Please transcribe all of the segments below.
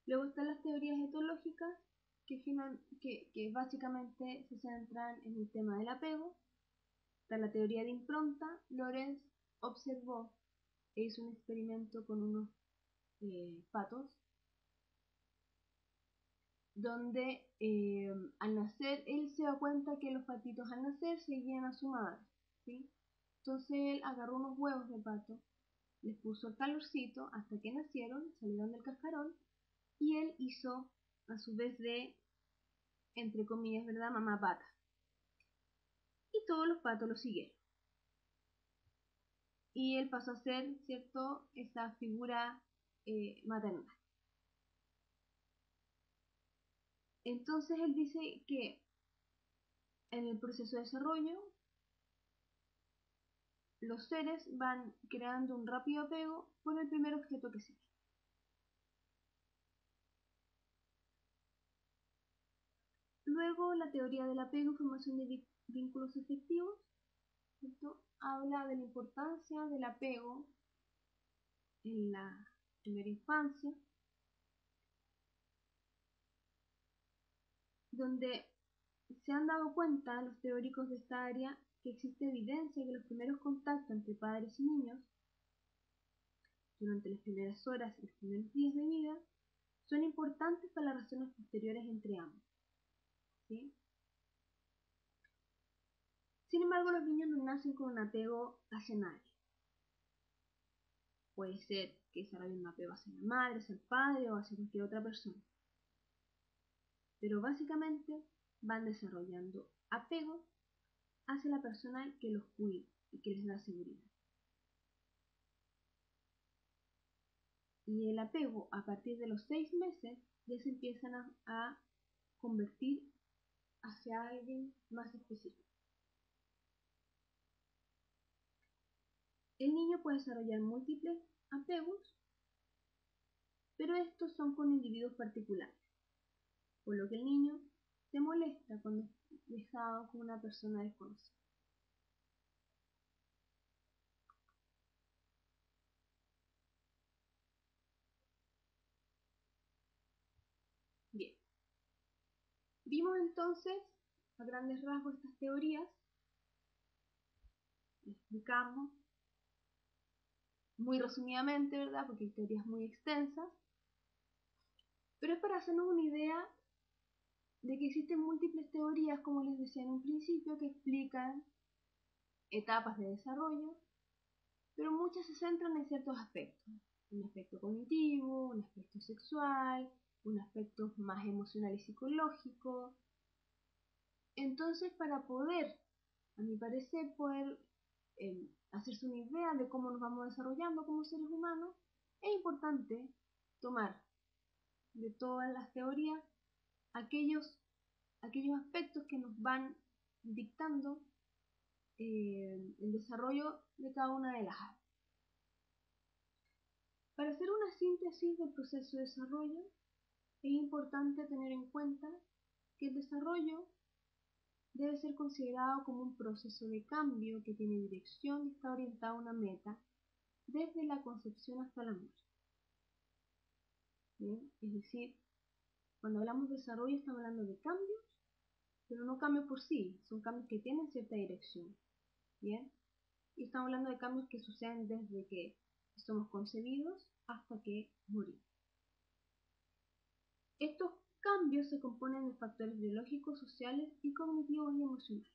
Luego están las teorías etológicas, que básicamente se centran en el tema del apego. Está la teoría de impronta. Lorenz observó e hizo un experimento con unos patos, donde al nacer, él se da cuenta que los patitos al nacer seguían a su madre, ¿sí? Entonces él agarró unos huevos de pato, les puso el calorcito hasta que nacieron, salieron del cascarón, y él hizo a su vez de, entre comillas, ¿verdad?, mamá pata. Y todos los patos lo siguieron. Y él pasó a ser, ¿cierto?, esa figura maternal. Entonces él dice que en el proceso de desarrollo los seres van creando un rápido apego por el primer objeto que siguen. Luego la teoría del apego y formación de vínculos efectivos, ¿cierto?, habla de la importancia del apego en la primera infancia, donde se han dado cuenta los teóricos de esta área que existe evidencia de que los primeros contactos entre padres y niños durante las primeras horas y los primeros días de vida son importantes para las relaciones posteriores entre ambos, ¿sí? Sin embargo, los niños no nacen con un apego hacia nadie. Puede ser que desarrollen un apego hacia la madre, hacia el padre o hacia cualquier otra persona. Pero básicamente van desarrollando apego hacia la persona que los cuida y que les da seguridad. Y el apego a partir de los 6 meses ya se empiezan a convertir hacia alguien más específico. El niño puede desarrollar múltiples apegos, pero estos son con individuos particulares, por lo que el niño se molesta cuando es dejado con una persona desconocida. Bien, vimos entonces a grandes rasgos estas teorías, las explicamos muy resumidamente, ¿verdad?, porque hay teorías muy extensas, pero es para hacernos una idea de que existen múltiples teorías, como les decía en un principio, que explican etapas de desarrollo, pero muchas se centran en ciertos aspectos. Un aspecto cognitivo, un aspecto sexual, un aspecto más emocional y psicológico. Entonces, para poder, a mi parecer, poder hacerse una idea de cómo nos vamos desarrollando como seres humanos, es importante tomar de todas las teorías aquellos aspectos que nos van dictando el desarrollo de cada una de las áreas. Para hacer una síntesis del proceso de desarrollo, es importante tener en cuenta que el desarrollo debe ser considerado como un proceso de cambio que tiene dirección y está orientado a una meta desde la concepción hasta la muerte. ¿Bien? Es decir, cuando hablamos de desarrollo estamos hablando de cambios, pero no cambios por sí, son cambios que tienen cierta dirección. ¿Bien? Y estamos hablando de cambios que suceden desde que somos concebidos hasta que morimos. Estos cambios se componen de factores biológicos, sociales y cognitivos y emocionales.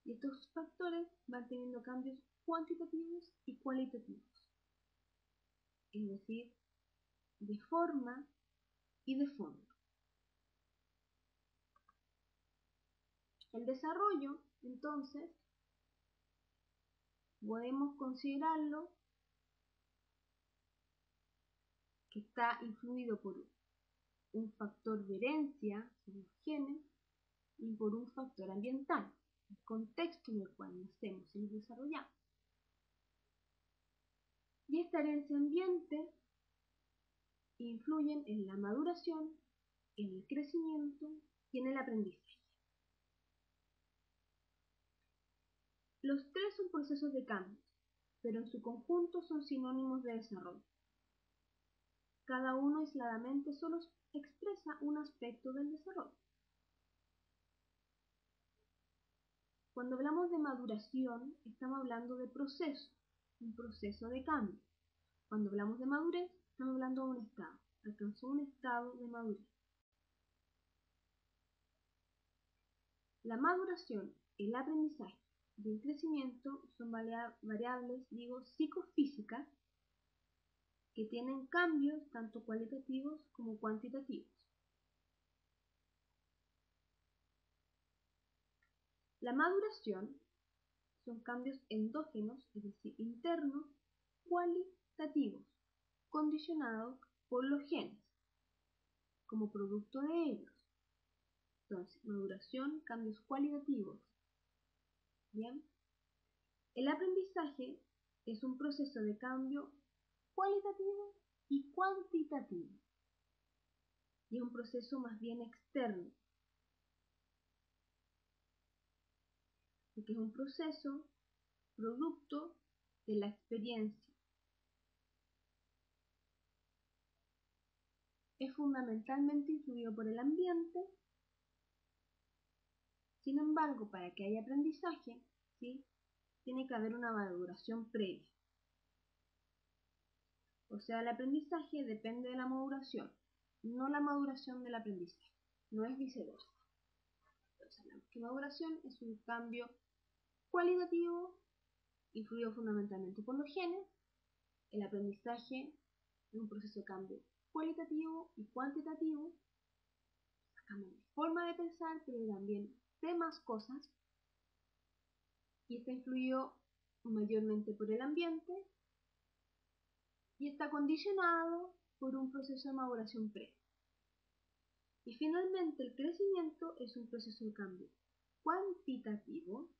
Y estos factores van teniendo cambios cuantitativos y cualitativos, es decir, de forma y de fondo. El desarrollo, entonces, podemos considerarlo que está influido por un factor de herencia, son los genes, y por un factor ambiental, el contexto en el cual nacemos y nos desarrollamos. Y esta herencia ambiente influyen en la maduración, en el crecimiento y en el aprendizaje. Los tres son procesos de cambio, pero en su conjunto son sinónimos de desarrollo. Cada uno aisladamente solo expresa un aspecto del desarrollo. Cuando hablamos de maduración, estamos hablando de proceso, un proceso de cambio. Cuando hablamos de madurez, estamos hablando de un estado. Alcanzó un estado de madurez. La maduración, el aprendizaje y el crecimiento son variables, psicofísicas que tienen cambios tanto cualitativos como cuantitativos. La maduración son cambios endógenos, es decir, internos, cualitativos, condicionados por los genes, como producto de ellos. Entonces, maduración, cambios cualitativos. Bien. El aprendizaje es un proceso de cambio cualitativo y cuantitativo. Y es un proceso más bien externo. Porque es un proceso producto de la experiencia. Es fundamentalmente influido por el ambiente. Sin embargo, para que haya aprendizaje, ¿sí?, tiene que haber una maduración previa. O sea, el aprendizaje depende de la maduración, no la maduración del aprendizaje. No es viceversa. Entonces, hablamos que maduración es un cambio cualitativo influido fundamentalmente por los genes. El aprendizaje es un proceso de cambio cualitativo y cuantitativo. Cambio de forma de pensar, pero también de más cosas. Y está influido mayormente por el ambiente y está condicionado por un proceso de maduración previo. Y finalmente el crecimiento es un proceso de cambio cuantitativo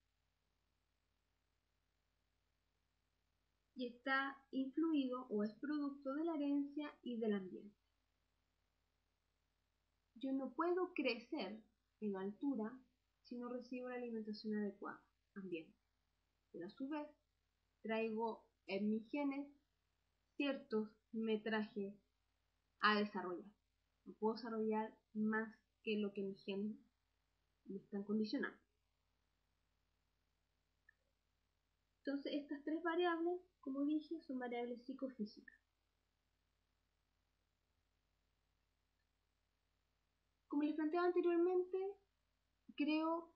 y está influido o es producto de la herencia y del ambiente. Yo no puedo crecer en altura si no recibo la alimentación adecuada, ambiente. Pero a su vez traigo en mis genes ciertos metrajes a desarrollar. No puedo desarrollar más que lo que mis genes me están condicionando. Entonces estas tres variables, como dije, son variables psicofísicas. Como les planteaba anteriormente, creo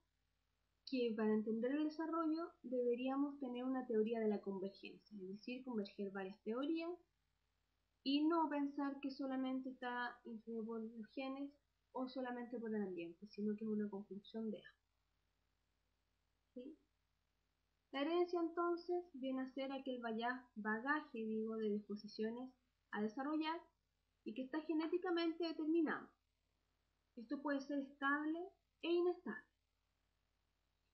que para entender el desarrollo deberíamos tener una teoría de la convergencia, es decir, converger varias teorías y no pensar que solamente está influido por los genes o solamente por el ambiente, sino que es una conjunción de ambos. ¿Sí? La herencia entonces viene a ser aquel bagaje de disposiciones a desarrollar y que está genéticamente determinado. Esto puede ser estable e inestable.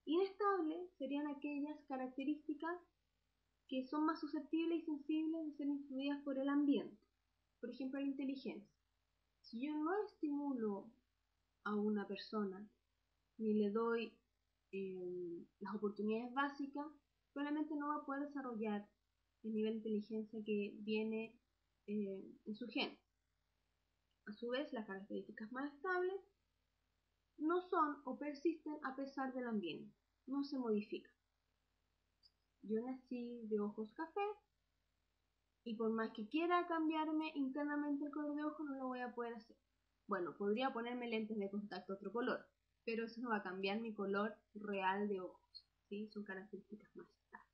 Inestables serían aquellas características que son más susceptibles y sensibles de ser influidas por el ambiente. Por ejemplo, la inteligencia. Si yo no estimulo a una persona ni le doy las oportunidades básicas, probablemente no va a poder desarrollar el nivel de inteligencia que viene en su gen. A su vez, las características más estables no son o persisten a pesar del ambiente, no se modifican. Yo nací de ojos café y por más que quiera cambiarme internamente el color de ojos no lo voy a poder hacer. Bueno, podría ponerme lentes de contacto otro color, pero eso no va a cambiar mi color real de ojos, ¿sí? Son características más estables.